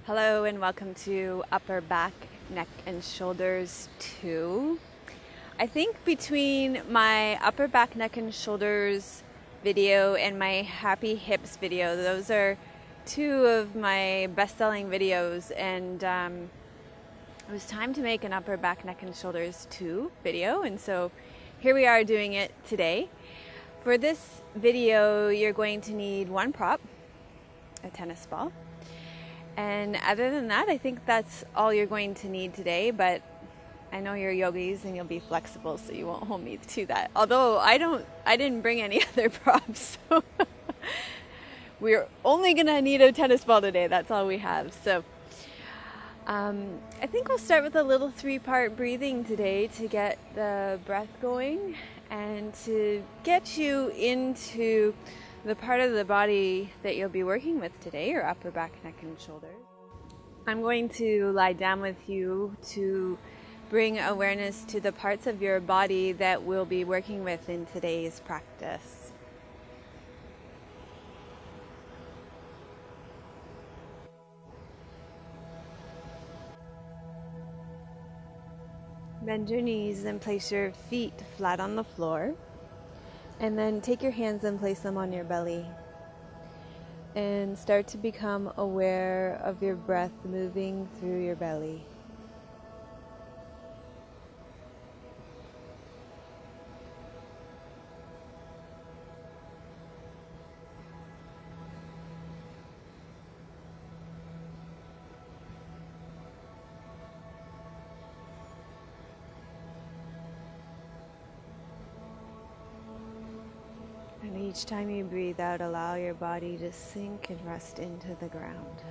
Hello and welcome to Upper Back, Neck and Shoulders 2. I think between my Upper Back, Neck and Shoulders video and my Happy Hips video, those are two of my best-selling videos, and it was time to make an Upper Back, Neck and Shoulders 2 video, and so here we are doing it today. For this video, you're going to need one prop, a tennis ball. And other than that, I think that's all you're going to need today, but I know you're yogis and you'll be flexible, so you won't hold me to that. Although I didn't bring any other props, so we're only gonna need a tennis ball today. That's all we have. So I think we'll start with a little 3-part breathing today to get the breath going and to get you into the part of the body that you'll be working with today, your upper back, neck, and shoulders. I'm going to lie down with you to bring awareness to the parts of your body that we'll be working with in today's practice. Bend your knees and place your feet flat on the floor. And then take your hands and place them on your belly. And start to become aware of your breath moving through your belly. And each time you breathe out, allow your body to sink and rest into the ground.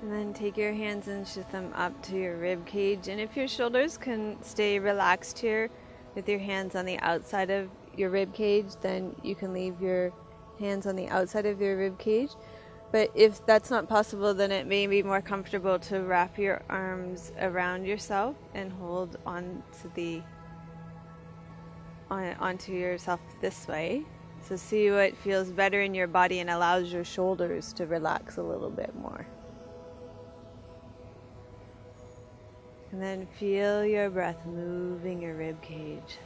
And then take your hands and shift them up to your rib cage. And if your shoulders can stay relaxed here with your hands on the outside of your rib cage, then you can leave your hands on the outside of your rib cage. But if that's not possible, then it may be more comfortable to wrap your arms around yourself and hold onto yourself this way. So see what feels better in your body and allows your shoulders to relax a little bit more. And then feel your breath moving your rib cage.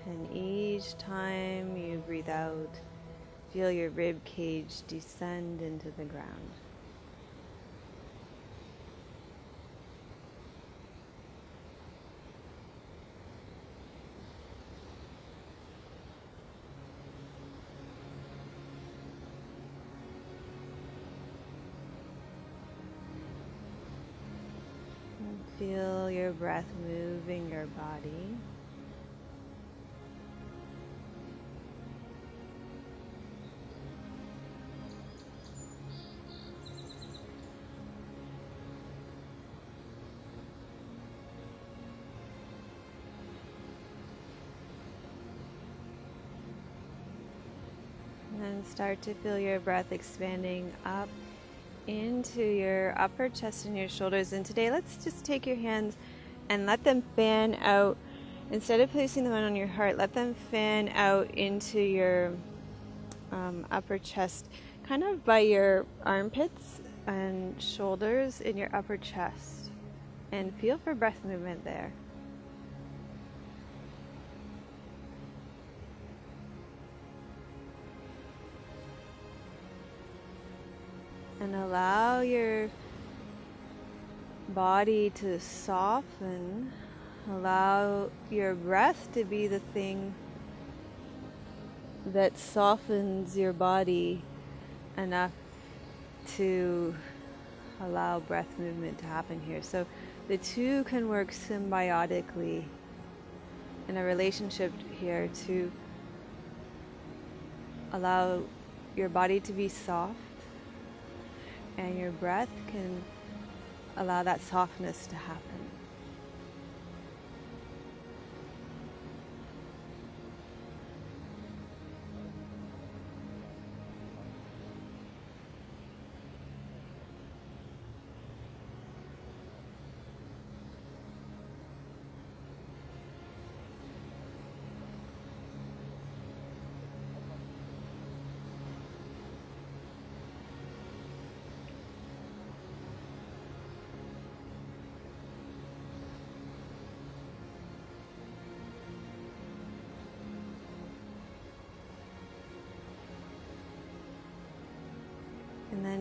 And each time you breathe out, feel your rib cage descend into the ground. Feel your breath moving your body. And then start to feel your breath expanding up into your upper chest and your shoulders. And today, let's just take your hands and let them fan out. Instead of placing them on your heart, let them fan out into your upper chest, kind of by your armpits and shoulders in your upper chest. And feel for breath movement there. And allow your body to soften. Allow your breath to be the thing that softens your body enough to allow breath movement to happen here. So the two can work symbiotically in a relationship here to allow your body to be soft, and your breath can allow that softness to happen.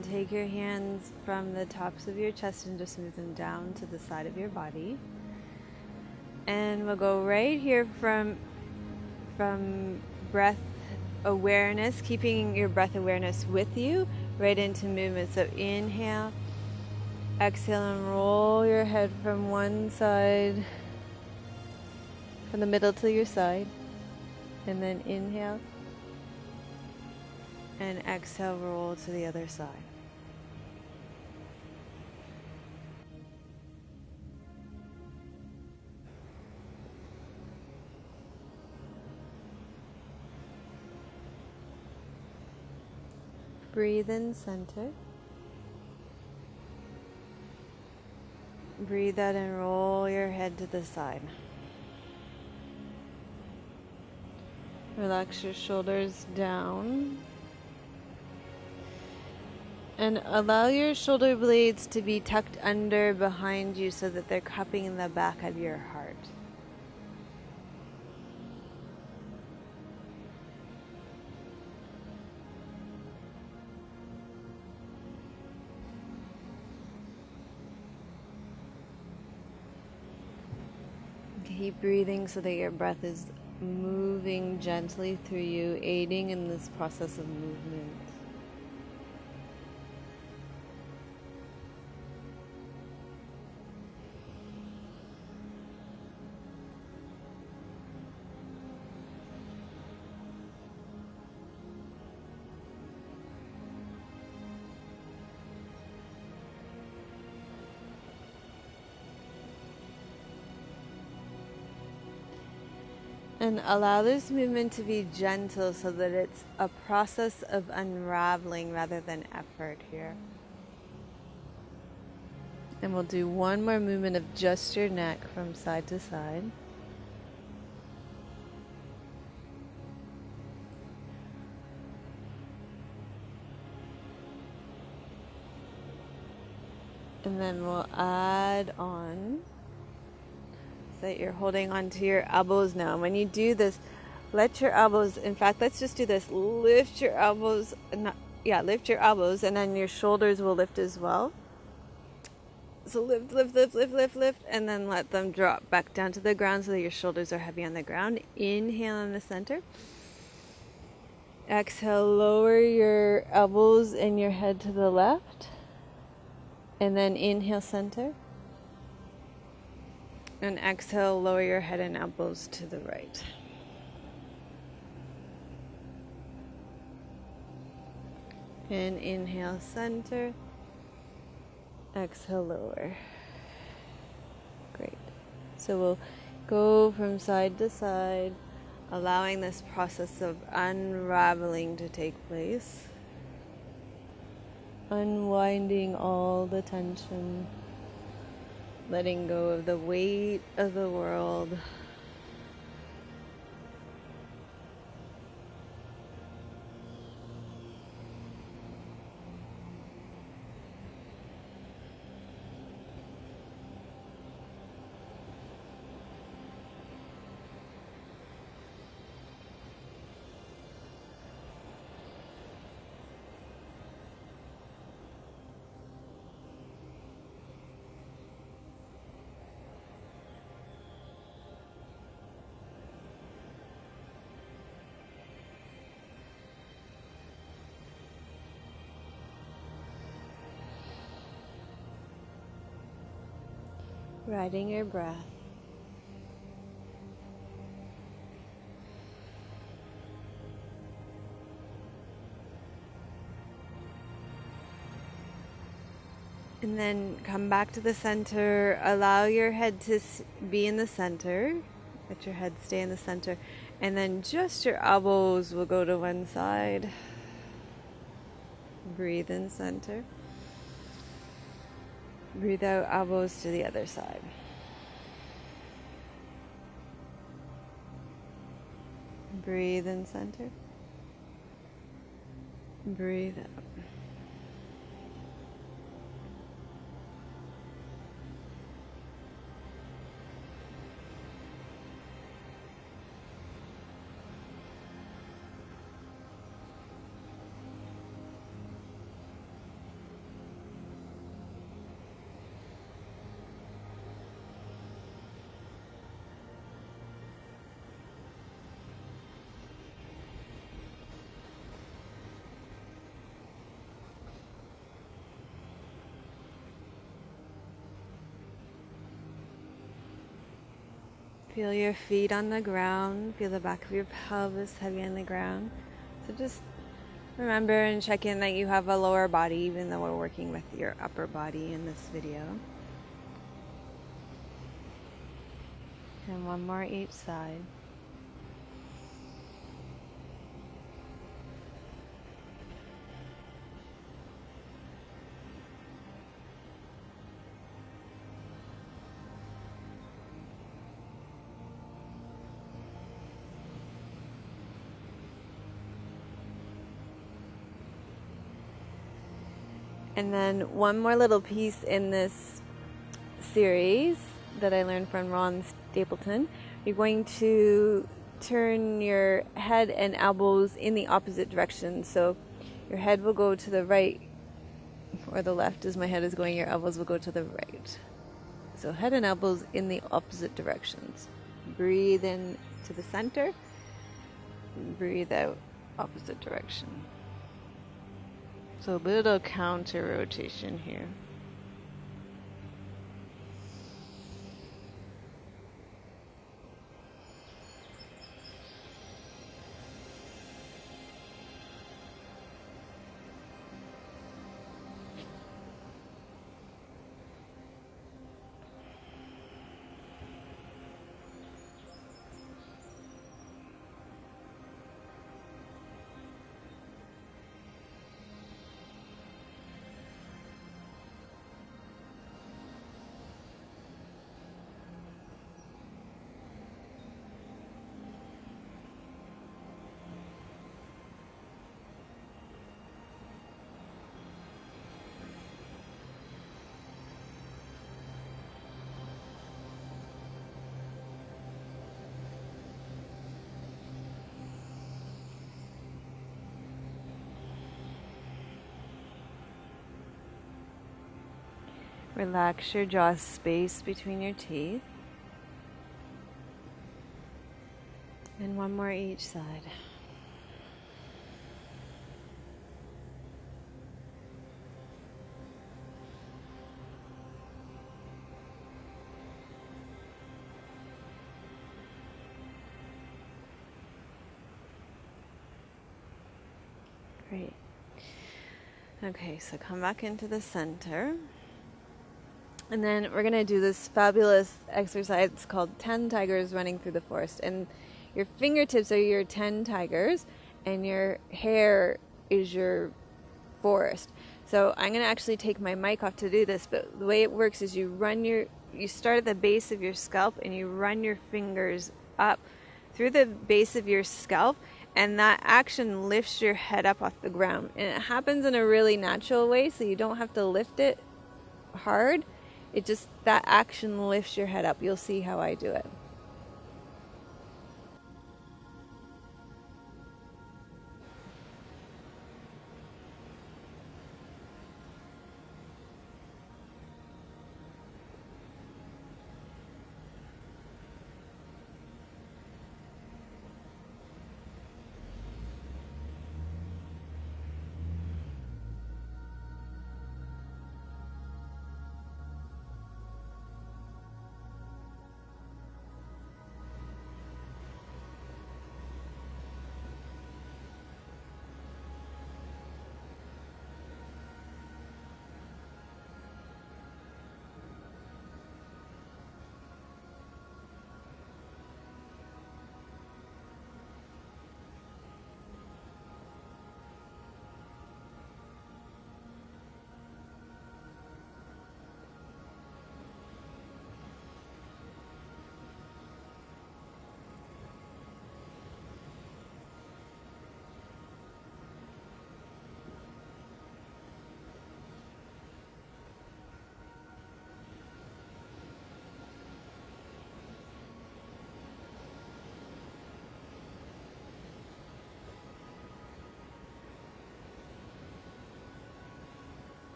then take your hands from the tops of your chest and just move them down to the side of your body. And we'll go right here from breath awareness, keeping your breath awareness with you, right into movement. So inhale, exhale, and roll your head from one side, from the middle to your side. And then inhale, and exhale, roll to the other side. Breathe in center. Breathe out and roll your head to the side. Relax your shoulders down. And allow your shoulder blades to be tucked under behind you so that they're cupping the back of your heart. Keep breathing so that your breath is moving gently through you, aiding in this process of movement. And allow this movement to be gentle so that it's a process of unraveling rather than effort here. And we'll do one more movement of just your neck from side to side. And then we'll add on that you're holding onto your elbows now. And when you do this, let your elbows, in fact, let's just do this. Lift your elbows, lift your elbows, and then your shoulders will lift as well. So lift, lift, lift, lift, lift, lift, and then let them drop back down to the ground so that your shoulders are heavy on the ground. Inhale in the center. Exhale, lower your elbows and your head to the left. And then inhale, center. And exhale, lower your head and elbows to the right. And inhale, center. Exhale, lower. Great. So we'll go from side to side, allowing this process of unraveling to take place. Unwinding all the tension. Letting go of the weight of the world. Riding your breath. And then come back to the center. Allow your head to be in the center. Let your head stay in the center. And then just your elbows will go to one side. Breathe in center. Breathe out, elbows to the other side. Breathe in center. Breathe out. Feel your feet on the ground. Feel the back of your pelvis heavy on the ground. So just remember and check in that you have a lower body, even though we're working with your upper body in this video. And one more each side. And then one more little piece in this series that I learned from Ron Stapleton. You're going to turn your head and elbows in the opposite direction. So your head will go to the right or the left as my head is going. Your elbows will go to the right. So head and elbows in the opposite directions. Breathe in to the center. Breathe out opposite direction. So a little counter rotation here. Relax your jaw space between your teeth. And one more each side. Great. Okay, so come back into the center. And then we're going to do this fabulous exercise called 10 tigers running through the forest. And your fingertips are your 10 tigers, and your hair is your forest. So I'm going to actually take my mic off to do this, but the way it works is you start at the base of your scalp and you run your fingers up through the base of your scalp, and that action lifts your head up off the ground. And it happens in a really natural way, so you don't have to lift it hard. It just, that action lifts your head up. You'll see how I do it.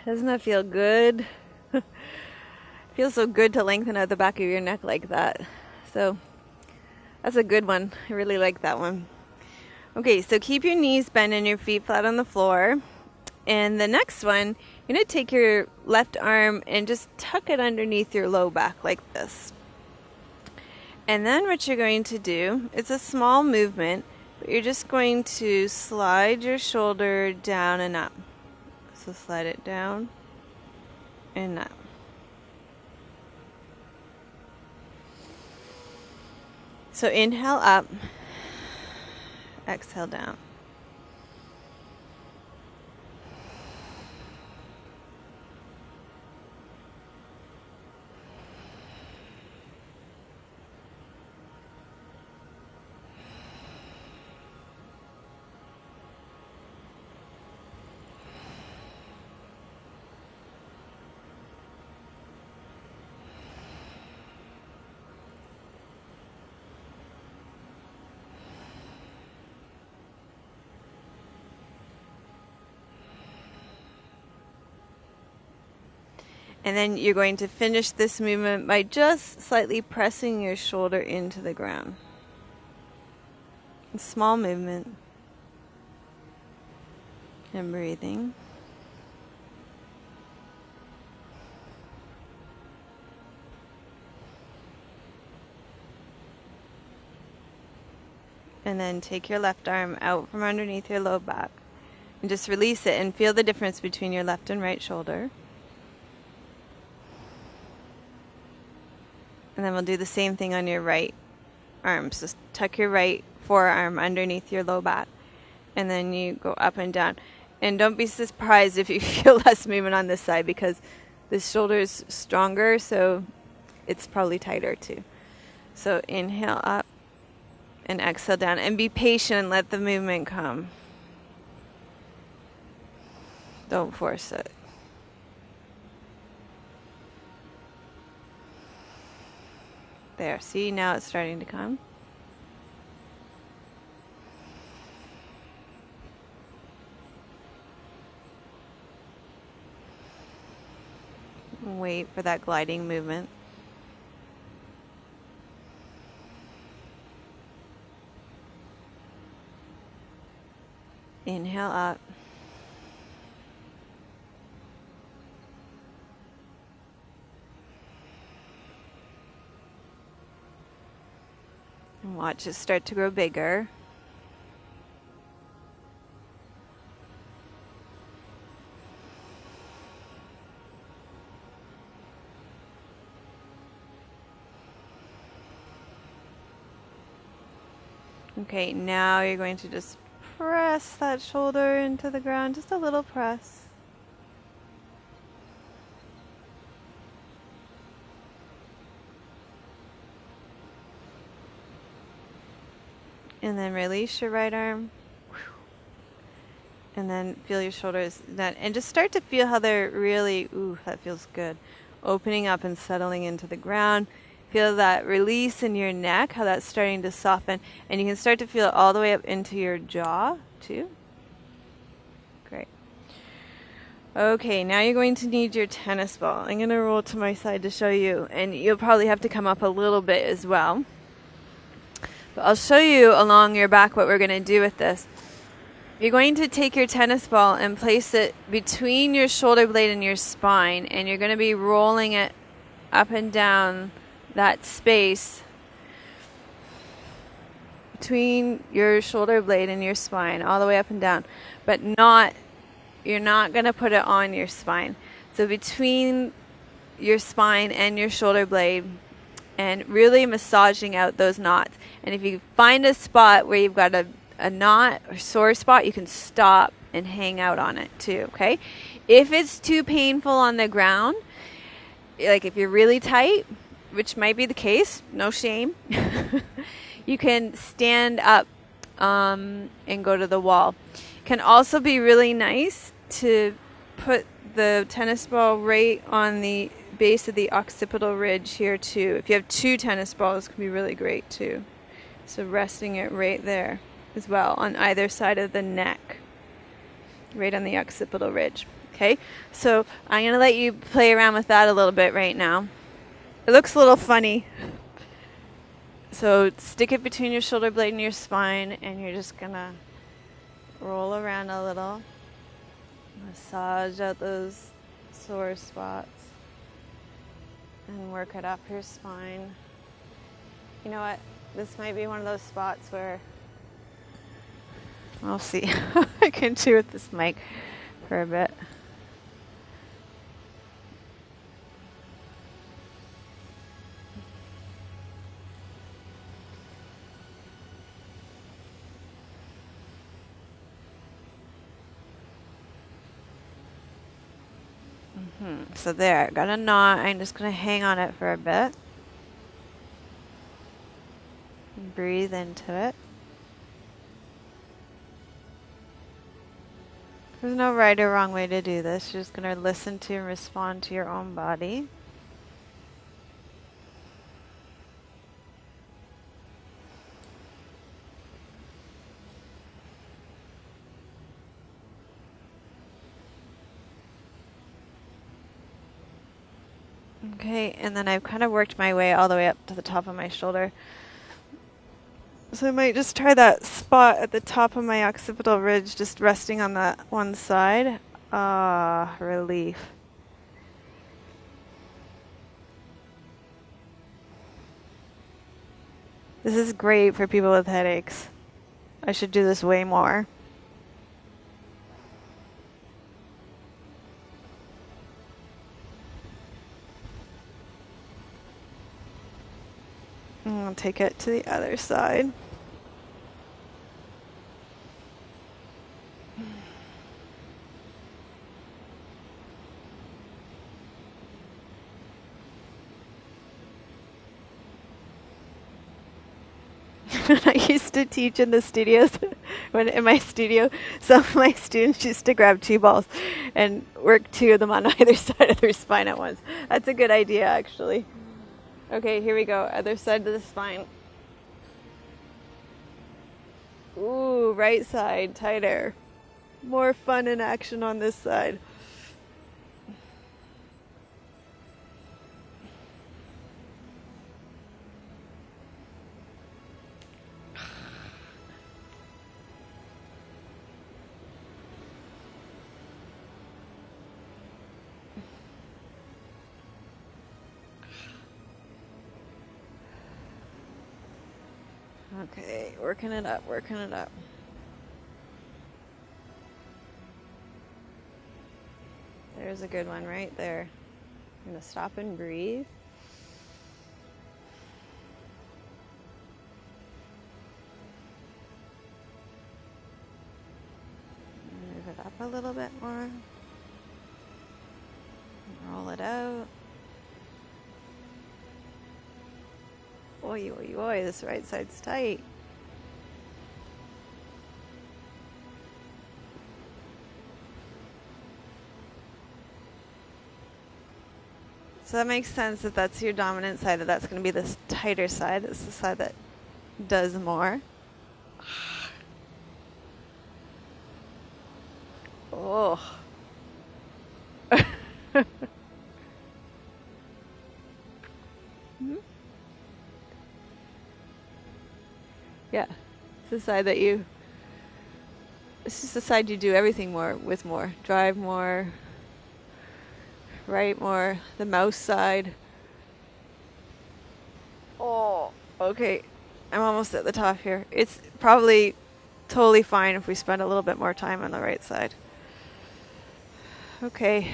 Doesn't that feel good? Feels so good to lengthen out the back of your neck like that. So that's a good one. I really like that one. Okay, so keep your knees bent and your feet flat on the floor. And the next one, you're going to take your left arm and just tuck it underneath your low back like this. And then what you're going to do, it's a small movement, but you're just going to slide your shoulder down and up. So slide it down and up. So inhale up, exhale down. And then you're going to finish this movement by just slightly pressing your shoulder into the ground. A small movement. And breathing. And then take your left arm out from underneath your low back. And just release it and feel the difference between your left and right shoulder. And then we'll do the same thing on your right arm. So tuck your right forearm underneath your low back. And then you go up and down. And don't be surprised if you feel less movement on this side, because this shoulder is stronger, so it's probably tighter too. So inhale up and exhale down. And be patient and let the movement come. Don't force it. There, see, now it's starting to come. Wait for that gliding movement. Inhale up. And watch it start to grow bigger. Okay, now you're going to just press that shoulder into the ground, just a little press. And then release your right arm. And then feel your shoulders. And just start to feel how they're really, ooh, that feels good. Opening up and settling into the ground. Feel that release in your neck, how that's starting to soften. And you can start to feel it all the way up into your jaw, too. Great. Okay, now you're going to need your tennis ball. I'm going to roll to my side to show you. And you'll probably have to come up a little bit as well. But I'll show you along your back what we're going to do with this. You're going to take your tennis ball and place it between your shoulder blade and your spine, and you're going to be rolling it up and down that space between your shoulder blade and your spine, all the way up and down. But you're not going to put it on your spine. So between your spine and your shoulder blade, and really massaging out those knots. And if you find a spot where you've got a knot or sore spot, you can stop and hang out on it too, okay? If it's too painful on the ground, like if you're really tight, which might be the case, no shame, you can stand up and go to the wall. It can also be really nice to put the tennis ball right on the base of the occipital ridge here too. If you have two tennis balls, it can be really great too. So resting it right there as well on either side of the neck, right on the occipital ridge. Okay, so I'm going to let you play around with that a little bit right now. It looks a little funny. So stick it between your shoulder blade and your spine, and you're just going to roll around a little. Massage out those sore spots and work it up your spine. You know what? This might be one of those spots where I'll see how I can do with this mic for a bit. So there, got a knot. I'm just going to hang on it for a bit. Breathe into it. There's no right or wrong way to do this. You're just going to listen to and respond to your own body. Okay, and then I've kind of worked my way all the way up to the top of my shoulder. So I might just try that spot at the top of my occipital ridge, just resting on that one side. Ah, relief. This is great for people with headaches. I should do this way more. I'll take it to the other side. When I used to teach in the studios, in my studio, some of my students used to grab 2 balls and work 2 of them on either side of their spine at once. That's a good idea, actually. Okay, here we go. Other side of the spine. Ooh, right side, tighter. More fun and action on this side. Okay, working it up, working it up. There's a good one right there. I'm going to stop and breathe. Move it up a little bit more. Roll it out. Oi, oi, oi, this right side's tight. So that makes sense that that's your dominant side, that that's going to be this tighter side. It's the side that does more. Oh. Yeah, it's the side that you, it's just the side you do everything more with more. Drive more, right more, the mouse side. Oh, okay. I'm almost at the top here. It's probably totally fine if we spend a little bit more time on the right side. Okay,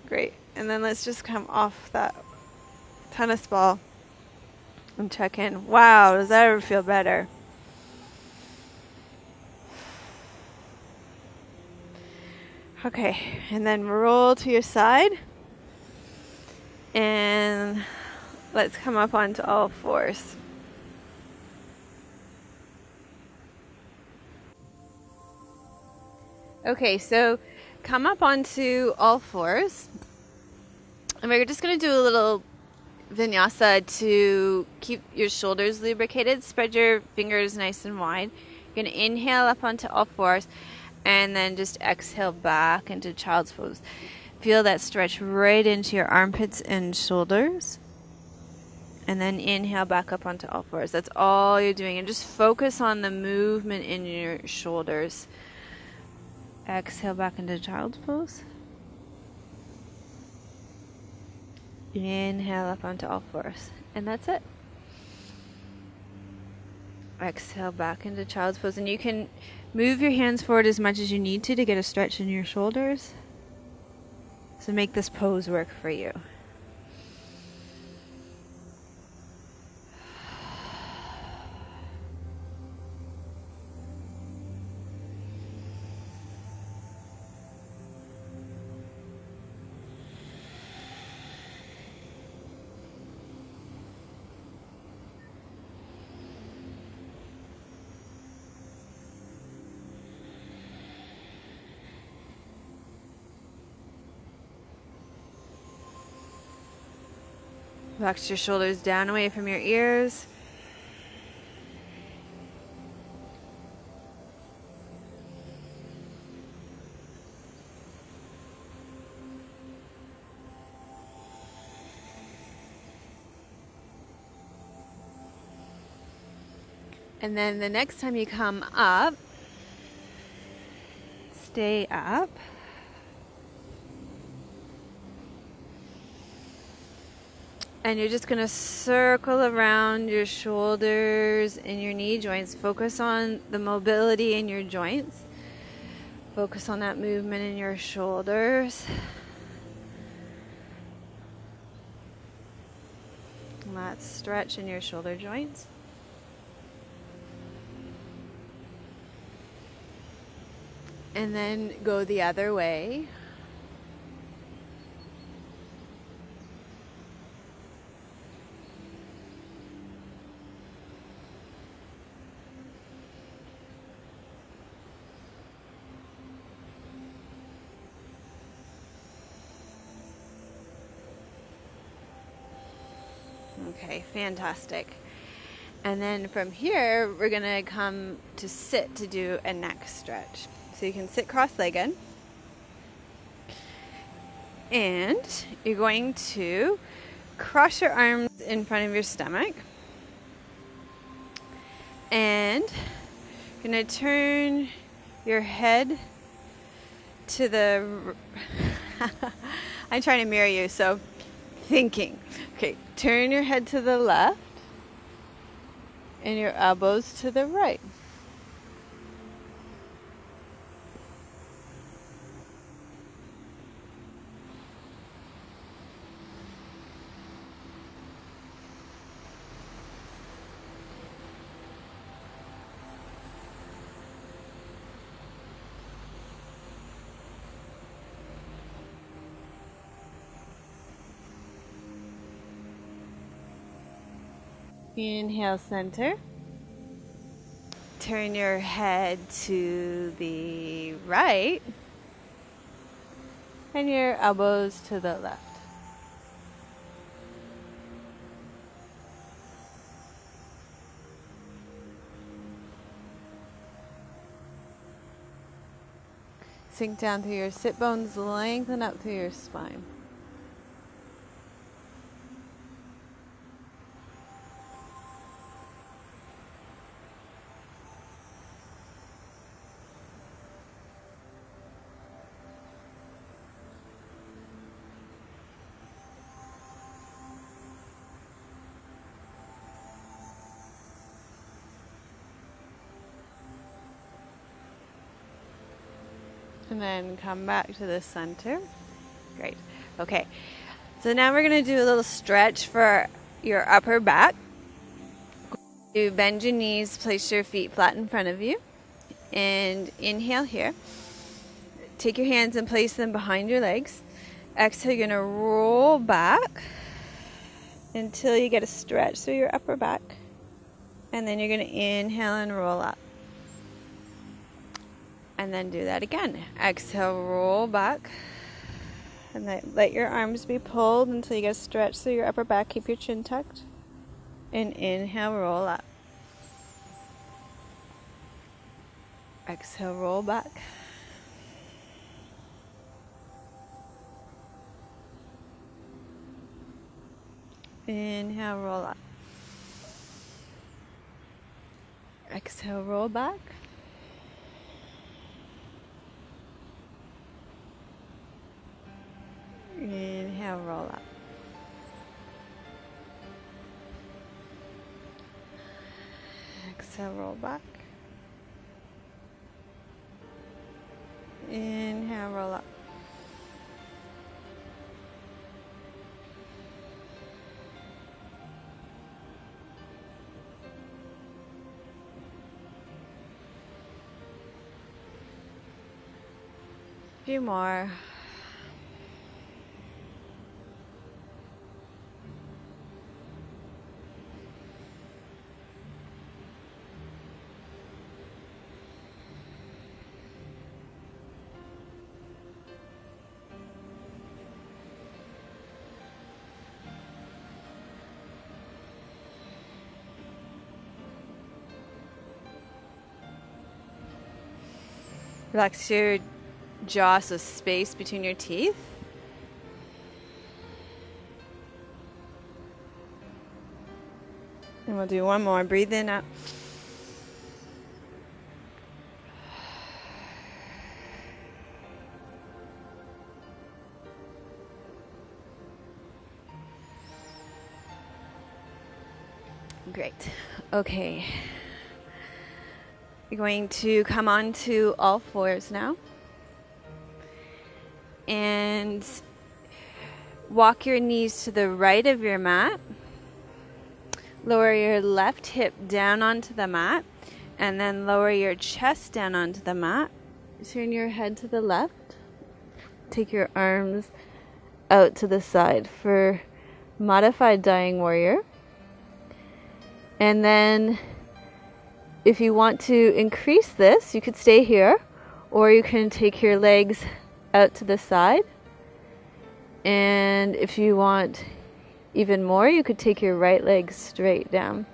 great. And then let's just come off that tennis ball and check in. Wow, does that ever feel better? Okay, and then roll to your side. And let's come up onto all fours. Okay, so come up onto all fours. And we're just going to do a little vinyasa to keep your shoulders lubricated. Spread your fingers nice and wide. You're going to inhale up onto all fours and then just exhale back into child's pose. Feel that stretch right into your armpits and shoulders. And then inhale back up onto all fours. That's all you're doing. And just focus on the movement in your shoulders. Exhale back into child's pose. Inhale up onto all fours. And that's it. Exhale back into child's pose. And you can move your hands forward as much as you need to get a stretch in your shoulders. So make this pose work for you. Relax your shoulders down away from your ears. And then the next time you come up, stay up. And you're just going to circle around your shoulders and your knee joints. Focus on the mobility in your joints. Focus on that movement in your shoulders. And that stretch in your shoulder joints. And then go the other way. Okay, fantastic. And then from here, we're going to come to sit to do a neck stretch. So you can sit cross-legged. And you're going to cross your arms in front of your stomach. And you're going to turn your head to the... I'm trying to mirror you, so thinking. Okay, turn your head to the left and your elbows to the right. Inhale, center. Turn your head to the right and your elbows to the left. Sink down through your sit bones, lengthen up through your spine. And then come back to the center. Great. Okay. So now we're going to do a little stretch for your upper back. You bend your knees, place your feet flat in front of you. And inhale here. Take your hands and place them behind your legs. Exhale, you're going to roll back until you get a stretch through your upper back. And then you're going to inhale and roll up. And then do that again. Exhale, roll back. And let your arms be pulled until you get a stretch through your upper back. Keep your chin tucked. And inhale, roll up. Exhale, roll back. Inhale, roll up. Exhale, roll back. roll up. Exhale, roll back. Inhale, roll up. Few more. Relax your jaw, so space between your teeth. And we'll do one more. Breathe in, out. Great. Okay. You're going to come on to all fours now. And walk your knees to the right of your mat. Lower your left hip down onto the mat. And then lower your chest down onto the mat. Turn your head to the left. Take your arms out to the side for modified dying warrior. And then if you want to increase this, you could stay here, or you can take your legs out to the side. And if you want even more, you could take your right leg straight down.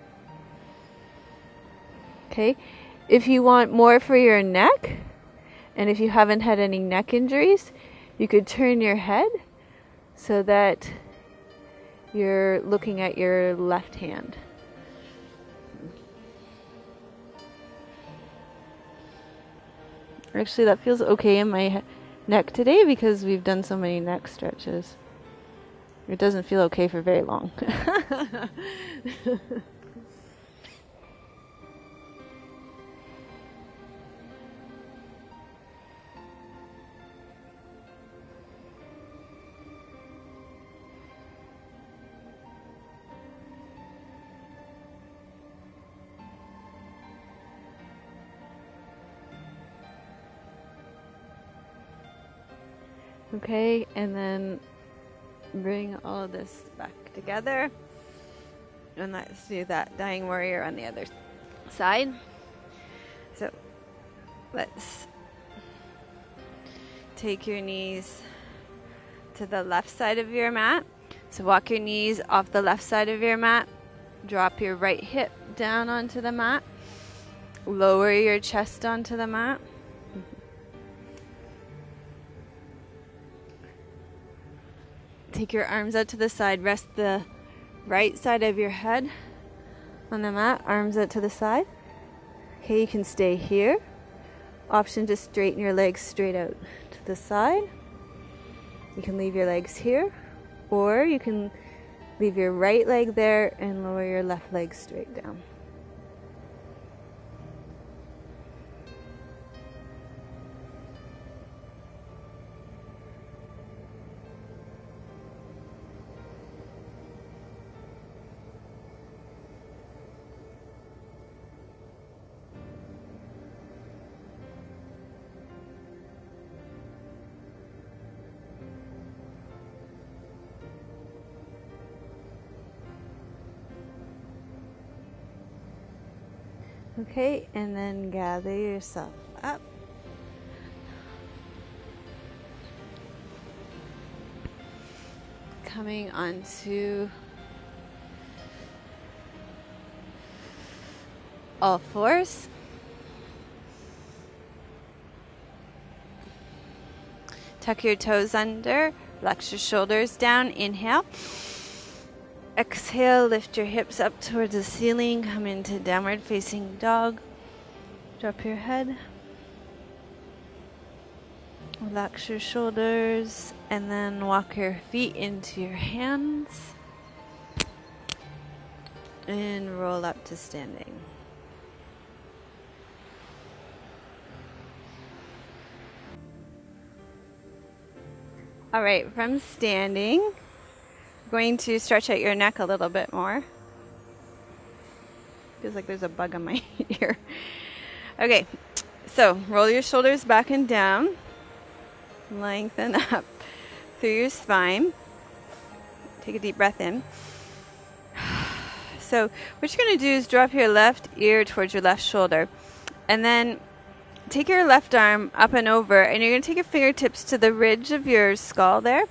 Okay. If you want more for your neck, and if you haven't had any neck injuries, you could turn your head so that you're looking at your left hand. Actually, that feels okay in my neck today because we've done so many neck stretches. It doesn't feel okay for very long. Okay, and then bring all of this back together. And let's do that dying warrior on the other side. So let's take your knees to the left side of your mat. So walk your knees off the left side of your mat. Drop your right hip down onto the mat. Lower your chest onto the mat. Take your arms out to the side. Rest the right side of your head on the mat. Arms out to the side. Okay, you can stay here. Option to straighten your legs straight out to the side. You can leave your legs here, or you can leave your right leg there and lower your left leg straight down. Okay, and then gather yourself up. Coming onto all fours. Tuck your toes under, relax your shoulders down, inhale. Exhale, lift your hips up towards the ceiling, come into downward facing dog. Drop your head. Relax your shoulders and then walk your feet into your hands and roll up to standing. All right, from standing, I'm going to stretch out your neck a little bit more. Feels like there's a bug on my ear. Okay, so roll your shoulders back and down. Lengthen up through your spine. Take a deep breath in. So what you're going to do is drop your left ear towards your left shoulder. And then take your left arm up and over. And you're going to take your fingertips to the ridge of your skull there.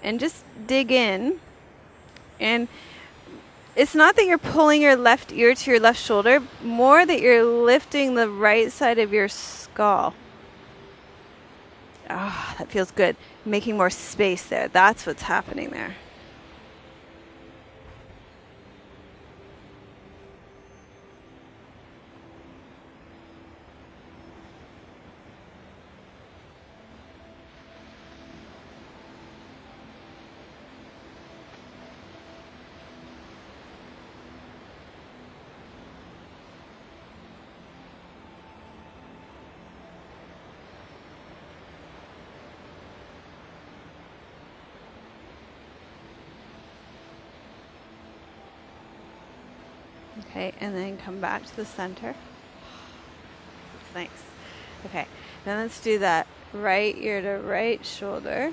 And just dig in. And it's not that you're pulling your left ear to your left shoulder. More that you're lifting the right side of your skull. Ah, that feels good. Making more space there. That's what's happening there. Okay, and then come back to the center. That's nice. Okay, now let's do that right ear to right shoulder.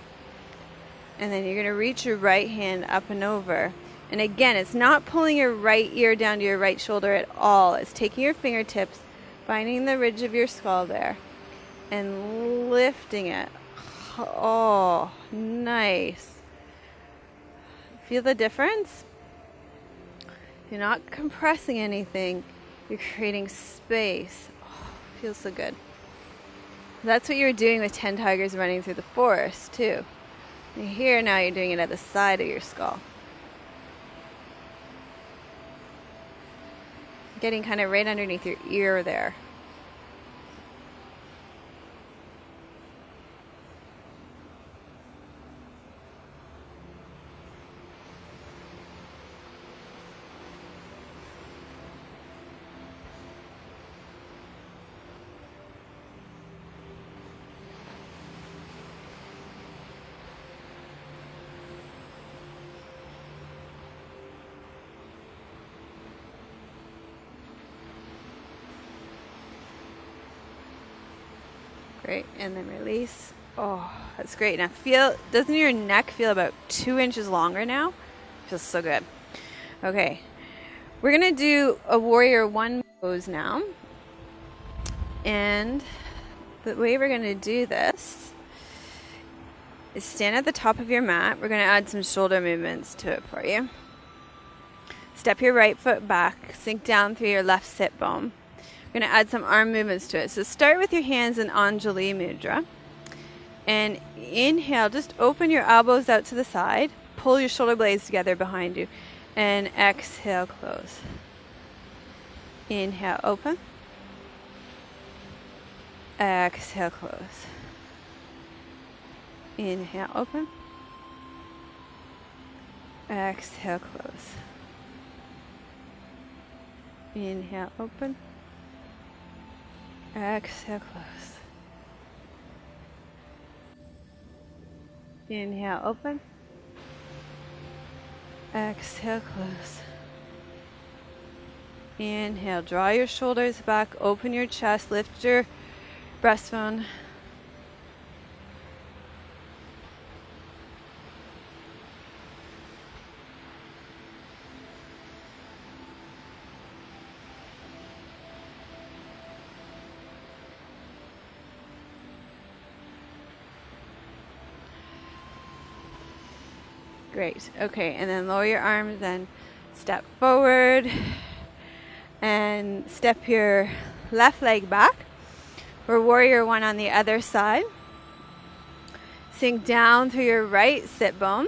And then you're going to reach your right hand up and over. And again, it's not pulling your right ear down to your right shoulder at all. It's taking your fingertips, finding the ridge of your skull there, and lifting it. Oh, nice. Feel the difference? You're not compressing anything. You're creating space. Oh, feels so good. That's what you were doing with 10 tigers running through the forest, too. And here now you're doing it at the side of your skull. Getting kind of right underneath your ear there. Great, and then release. Oh, that's great. Now doesn't your neck feel about 2 inches longer now? Feels so good. Okay, we're gonna do a warrior one pose now. And the way we're gonna do this is stand at the top of your mat. We're gonna add some shoulder movements to it for you. Step your right foot back, sink down through your left sit bone. We're going to add some arm movements to it. So start with your hands in Anjali Mudra. And inhale, just open your elbows out to the side. Pull your shoulder blades together behind you. And exhale, close. Inhale, open. Exhale, close. Inhale, open. Exhale, close. Inhale, open. Exhale, close. Inhale, open. Exhale, close. Inhale, draw your shoulders back, open your chest, lift your breastbone. Great. Okay, and then lower your arms and step forward and step your left leg back. We're warrior one on the other side. Sink down through your right sit bone.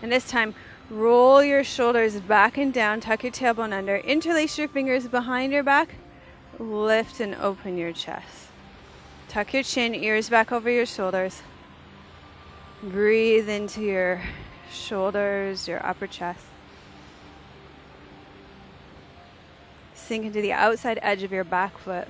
And this time, roll your shoulders back and down, tuck your tailbone under, interlace your fingers behind your back, lift and open your chest. Tuck your chin, ears back over your shoulders. Breathe into your shoulders, your upper chest. Sink into the outside edge of your back foot.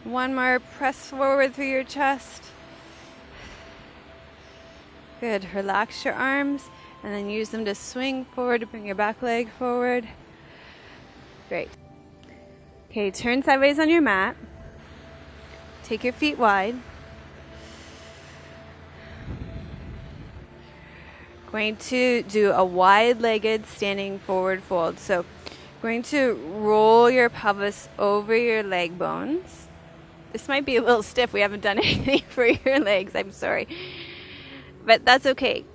One more, press forward through your chest. Good, relax your arms and then use them to swing forward to bring your back leg forward. Great. Okay, turn sideways on your mat. Take your feet wide. Going to do a wide-legged standing forward fold. So going to roll your pelvis over your leg bones. This might be a little stiff. We haven't done anything for your legs. I'm sorry. But that's okay.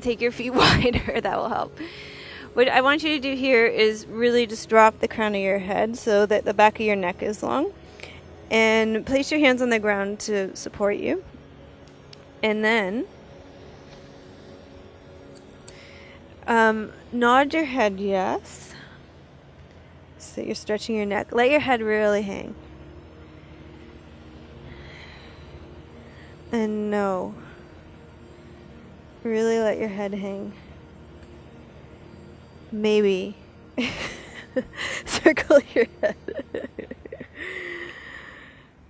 Take your feet wider. That will help. What I want you to do here is really just drop the crown of your head so that the back of your neck is long. And place your hands on the ground to support you. And then nod your head yes. So you're stretching your neck. Let your head really hang. And no. Really let your head hang. Maybe. Circle your head.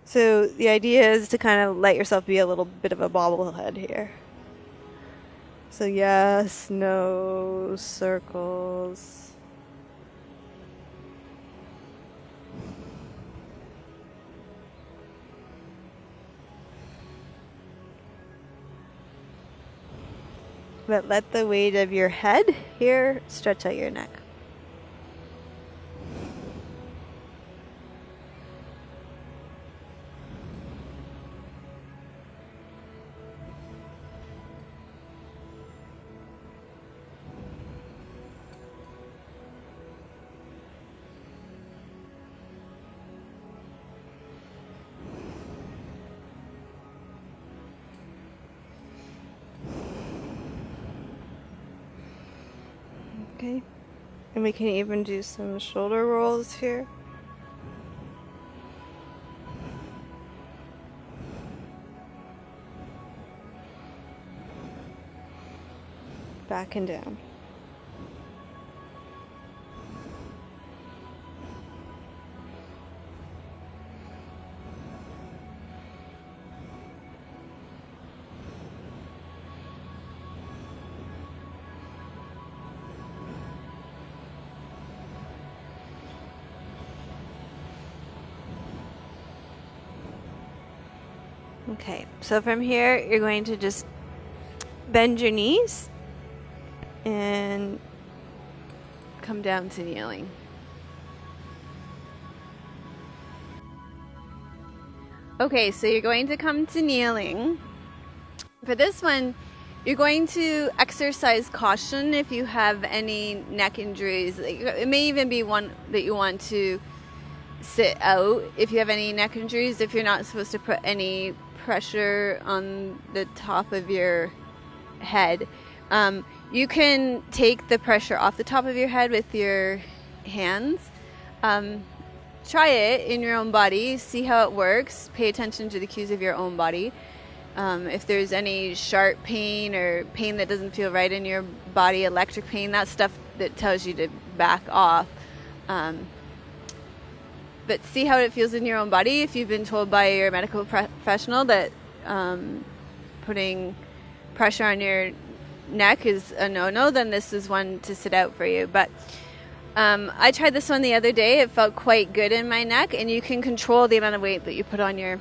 So the idea is to kind of let yourself be a little bit of a bobblehead here. So yes, no, circles. But let the weight of your head here stretch out your neck. Okay, and we can even do some shoulder rolls here. Back and down. Okay, so from here, you're going to just bend your knees and come down to kneeling. Okay, so you're going to come to kneeling. For this one, you're going to exercise caution if you have any neck injuries. It may even be one that you want to sit out if you have any neck injuries, if you're not supposed to put any pressure on the top of your head. You can take the pressure off the top of your head with your hands. Try it in your own body, see how it works, pay attention to the cues of your own body. If there's any sharp pain or pain that doesn't feel right in your body, electric pain, that's stuff that tells you to back off. But see how it feels in your own body. If you've been told by your medical professional that putting pressure on your neck is a no-no, then this is one to sit out for you. But I tried this one the other day. It felt quite good in my neck, and you can control the amount of weight that you put on your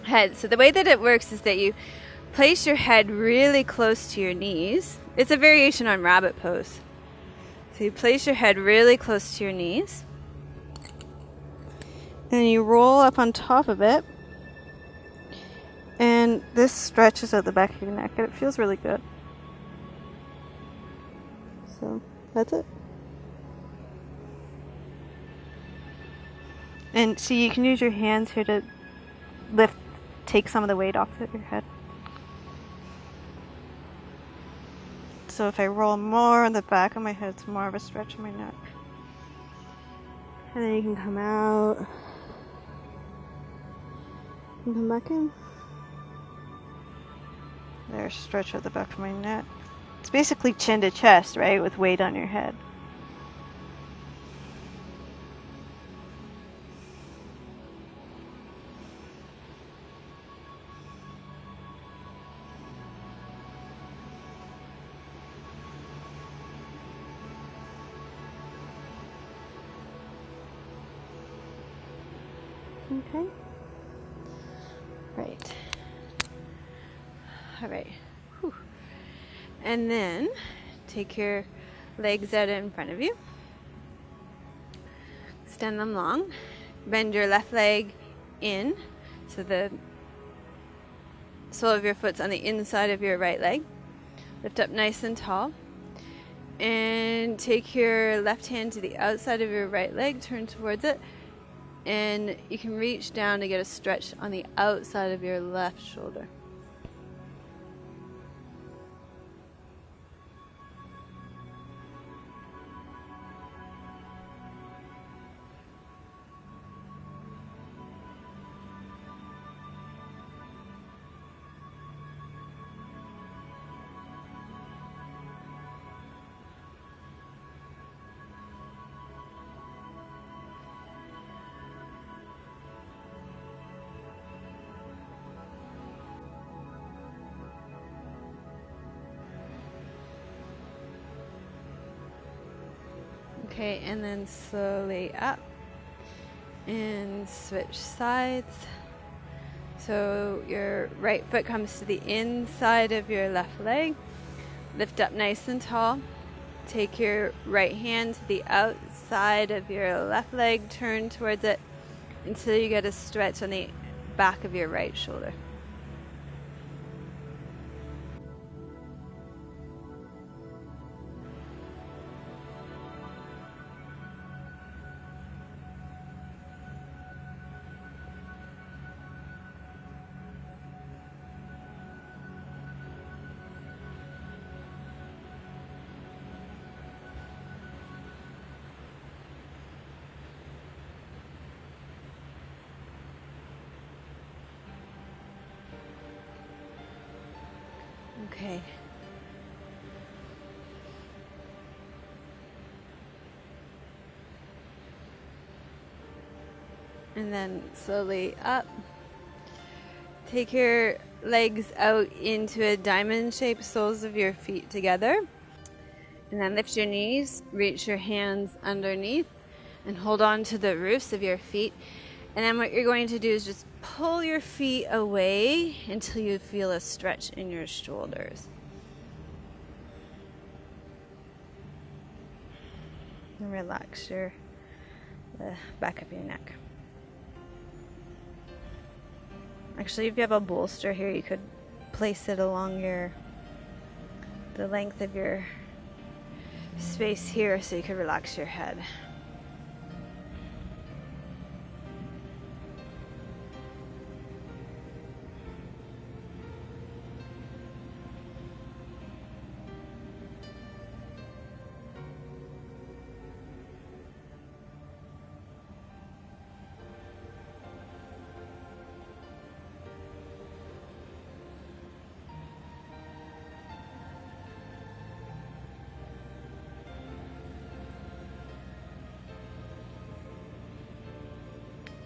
head. So the way that it works is that you place your head really close to your knees. It's a variation on rabbit pose. So you place your head really close to your knees. And you roll up on top of it. And this stretches out the back of your neck, and it feels really good. So that's it. And see, you can use your hands here to take some of the weight off of your head. So if I roll more on the back of my head, it's more of a stretch in my neck. And then you can come out and come back in. There's a stretch at the back of my neck. It's basically chin to chest, right, with weight on your head. Okay. Right. All right. Whew. And then take your legs out in front of you. Extend them long. Bend your left leg in, so the sole of your foot's on the inside of your right leg. Lift up nice and tall. And take your left hand to the outside of your right leg, turn towards it, and you can reach down to get a stretch on the outside of your left shoulder. Okay, and then slowly up and switch sides. So your right foot comes to the inside of your left leg. Lift up nice and tall. Take your right hand to the outside of your left leg, turn towards it until you get a stretch on the back of your right shoulder. Okay. And then slowly up. Take your legs out into a diamond shape, soles of your feet together. And then lift your knees, reach your hands underneath, and hold on to the roofs of your feet. And then what you're going to do is just pull your feet away until you feel a stretch in your shoulders. And relax the back of your neck. Actually, if you have a bolster here, you could place it along the length of your space here so you could relax your head.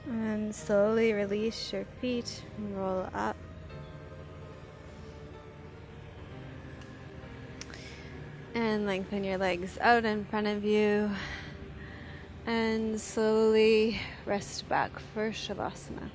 And slowly release your feet and roll up. And lengthen your legs out in front of you. And slowly rest back for Shavasana.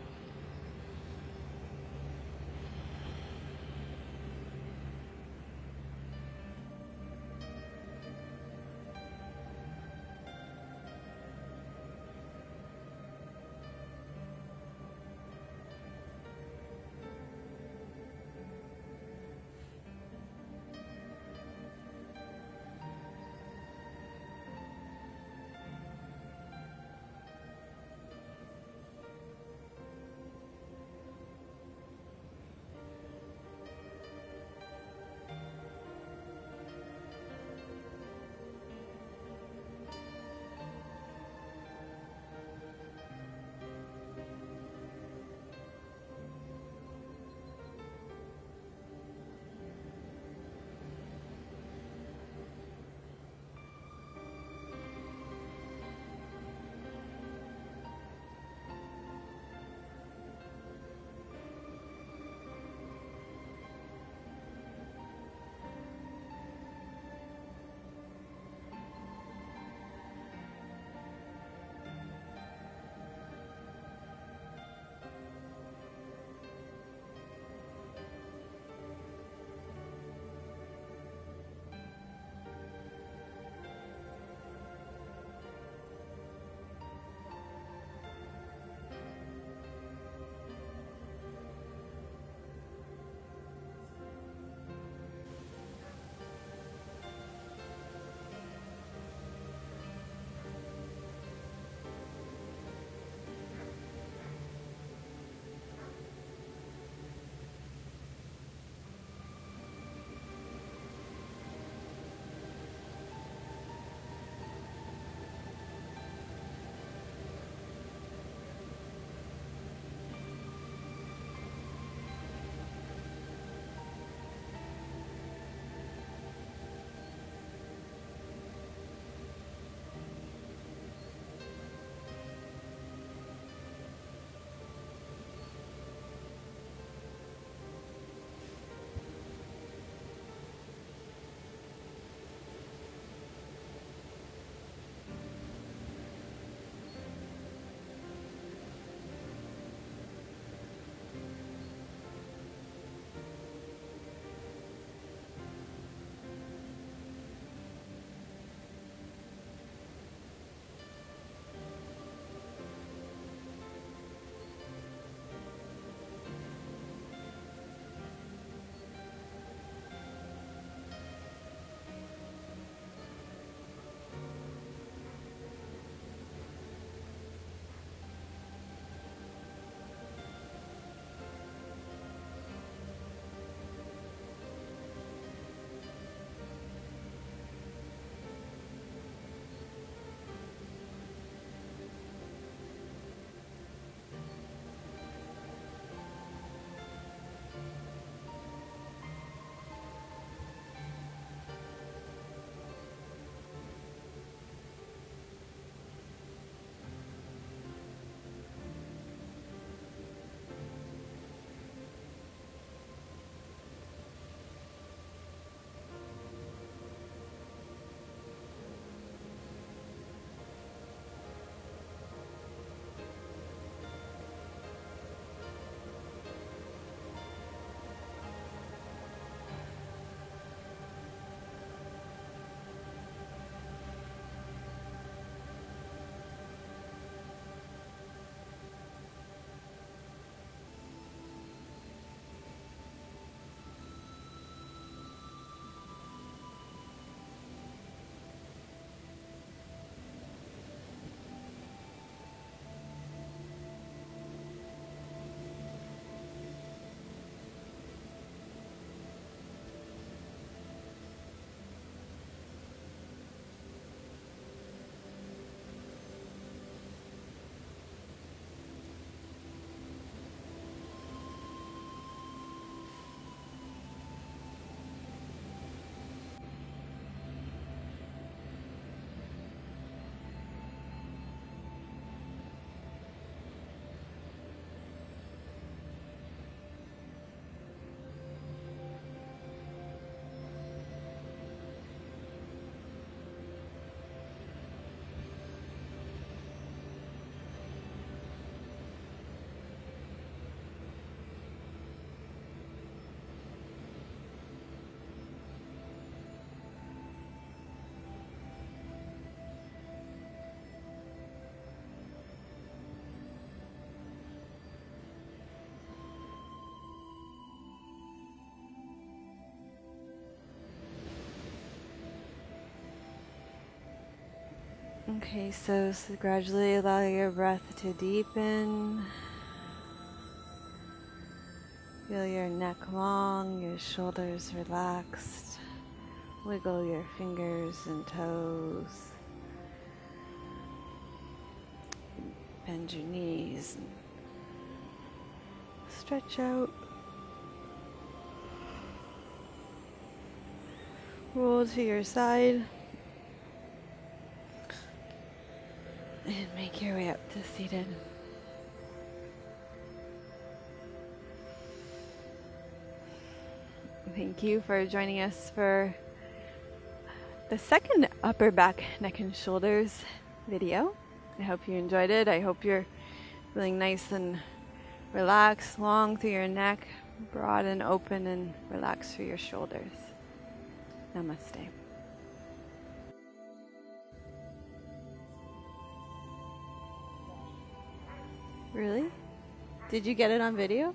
Okay, so gradually allow your breath to deepen. Feel your neck long, your shoulders relaxed. Wiggle your fingers and toes. Bend your knees and stretch out. Roll to your side. And make your way up to seated. Thank you for joining us for the second upper back, neck, and shoulders video. I hope you enjoyed it. I hope you're feeling nice and relaxed, long through your neck, broad and open and relaxed through your shoulders. Namaste. Really? Did you get it on video?